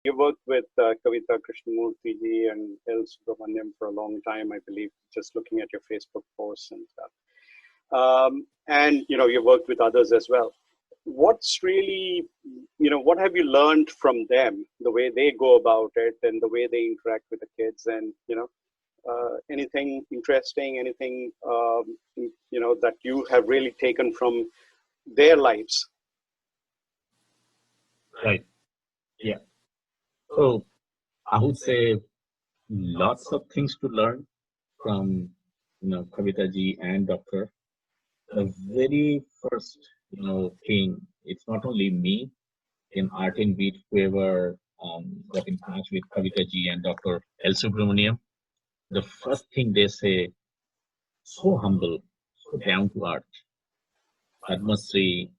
you worked with Kavita Krishnamurthy ji and L. Subramaniam for a long time, I believe, just looking at your Facebook posts and stuff. And you worked with others as well. What's really, what have you learned from them, the way they go about it and the way they interact with the kids, and anything interesting, anything that you have really taken from their lives? Right. Yeah. So I would say lots of things to learn from, Kavita ji and Doctor. The very first, thing, it's not only me in Art and Beat, whoever got in touch with Kavita ji and Dr. L. Subramaniam. The first thing they say, so humble, so down to earth, Padma Shri,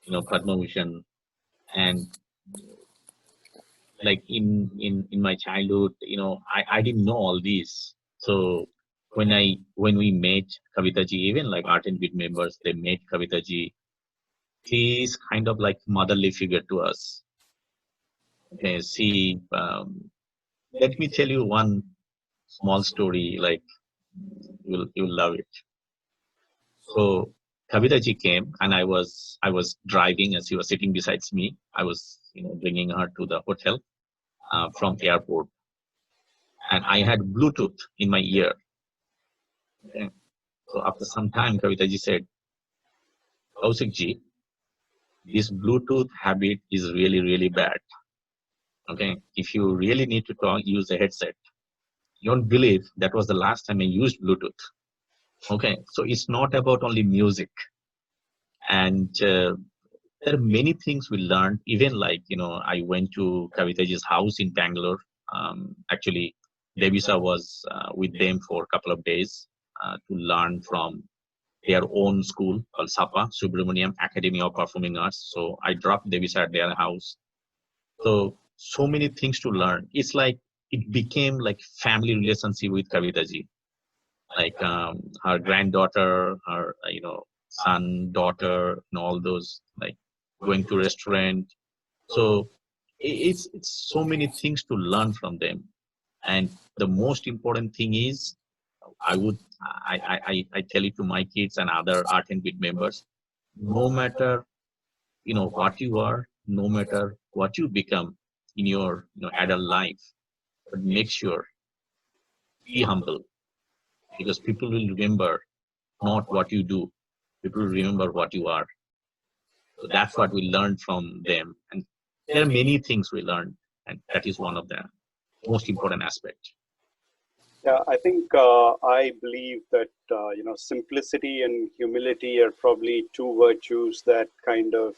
Padma Bhushan, and like in my childhood, I didn't know all these. So when we met Kavita ji, even like Art and Beat members, they met Kavita ji. He is kind of like motherly figure to us. Okay, see, let me tell you one small story. Like you'll love it. So Kavita ji came, and I was driving, as she was sitting beside me. I was bringing her to the hotel from airport, and I had Bluetooth in my ear. Okay. So after some time, Kavita ji said, Kaushik ji, this Bluetooth habit is really, really bad. Okay. If you really need to talk, use a headset. You don't believe that was the last time I used Bluetooth. Okay. So it's not about only music. And there are many things we learned, even like, I went to Kavita ji's house in Bangalore. Actually, Devisa was with them for a couple of days to learn from their own school called SAPA, Subramaniam Academy of Performing Arts. So I dropped Devisa at their house. So many things to learn. It's like it became like family relationship with Kavita ji. Like her granddaughter, her son, daughter, and all those, like going to restaurant. So it's so many things to learn from them. And the most important thing is, I tell it to my kids and other Art and Beat members, no matter what you are, no matter what you become in your adult life, but make sure be humble, because people will remember not what you do, people will remember what you are. So that's what we learned from them, and there are many things we learned, and that is one of the most important aspects. Yeah, I think I believe that simplicity and humility are probably two virtues that kind of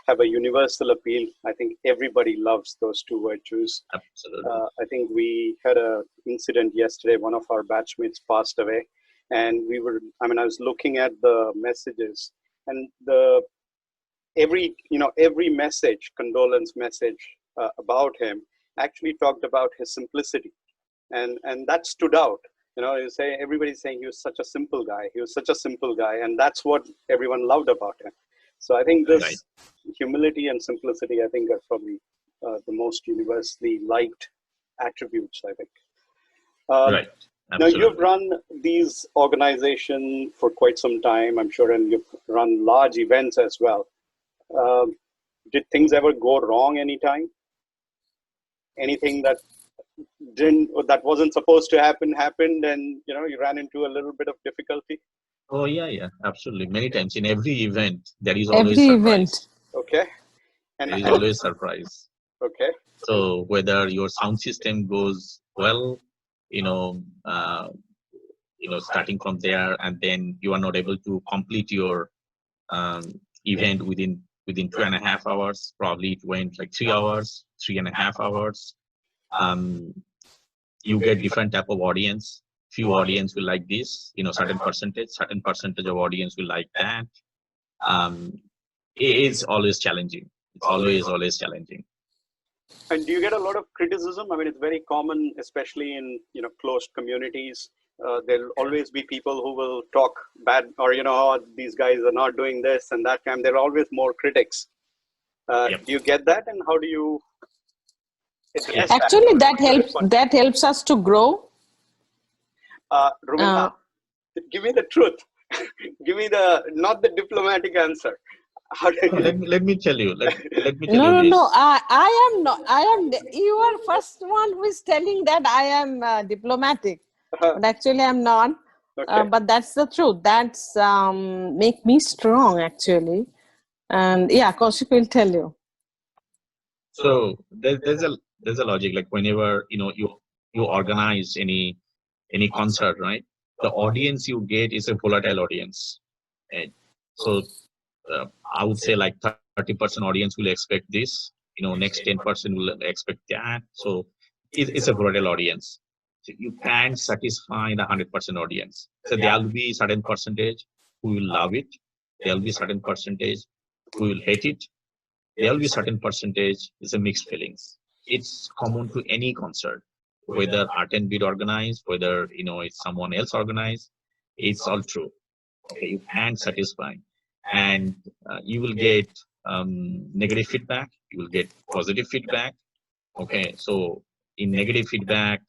have a universal appeal. I think everybody loves those two virtues. Absolutely. I think we had a incident yesterday. One of our batchmates passed away, and I was looking at the messages, and every message, condolence message about him, actually talked about his simplicity, and that stood out. You say everybody's saying he was such a simple guy. He was such a simple guy, and that's what everyone loved about him. So I think Right. this humility and simplicity, I think, are probably the most universally liked attributes, I think. Um, Right. Now you've Absolutely. run these organizations for quite some time, I'm sure, and you've run large events as well. Um, did things ever go wrong anytime? Anything that wasn't supposed to happen happened, and you ran into a little bit of difficulty? Oh yeah, yeah, absolutely. Many times in every event, there is always Every event. surprise. Okay. There is And always surprise. okay. So whether your sound system goes well, you know, uh, starting from there, and then you are not able to complete your event within 2.5 hours. Probably it went like 3 hours, 3.5 hours. Um, you get different type of audience. Few audience will like this, certain percentage of audience will like that. um, it is always challenging. It's always challenging. And do you get a lot of criticism? I mean, it's very common, especially in closed communities. There'll always be people who will talk bad, or "Oh, these guys are not doing this and that." Kind. There are always more critics. Yep. Do you get that, and how do you Dress Actually, that that helps us to grow. Rumina, give me the truth. Give me not the diplomatic answer. How do No, let me tell you. Let me tell No, you no, this. no. I am not. I am. You are first one who is telling that I am diplomatic, but actually I'm not. Okay. But that's the truth. That's make me strong actually. And yeah, Kaushik will tell you. So there's a logic, like whenever you organize any concert, right? The audience you get is a volatile audience, and so I would say like 30% audience will expect this. Next 10% will expect that. So it's a volatile audience. So you can't satisfy the 100% audience. So there will be certain percentage who will love it. There will be certain percentage who will hate it. There will be certain percentage is a mixed feelings. It's common to any concert, whether Art and Beat organized, whether it's someone else organized. It's all true. Okay, you can't satisfy, and you will get negative feedback. You will get positive feedback. Okay, so in negative feedback,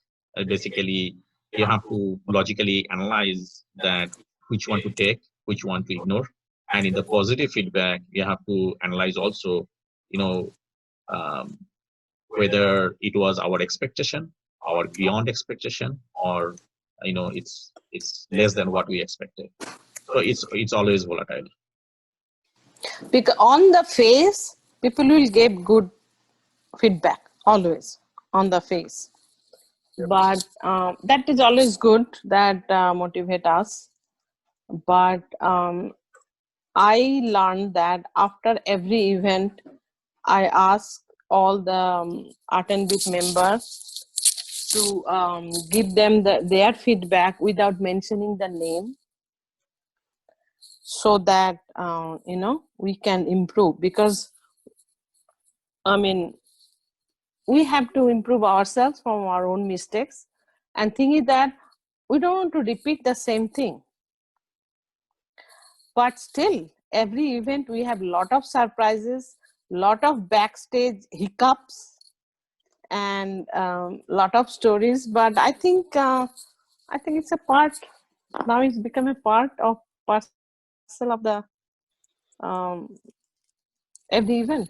basically you have to logically analyze that which one to take, which one to ignore, and in the positive feedback, you have to analyze also, you know, um, whether it was our expectation, our beyond expectation, or it's less than what we expected. So it's always volatile. Because on the face, people will give good feedback always on the face. But that is always good. That motivate us. But I learned that after every event, I ask all the Art and Beat members to give them their feedback without mentioning the name, so that we can improve. Because I mean, we have to improve ourselves from our own mistakes, and thing is that we don't want to repeat the same thing. But still, every event we have lot of surprises, lot of backstage hiccups, and lot of stories. But I think it's a part now. It's become a parcel of the every event.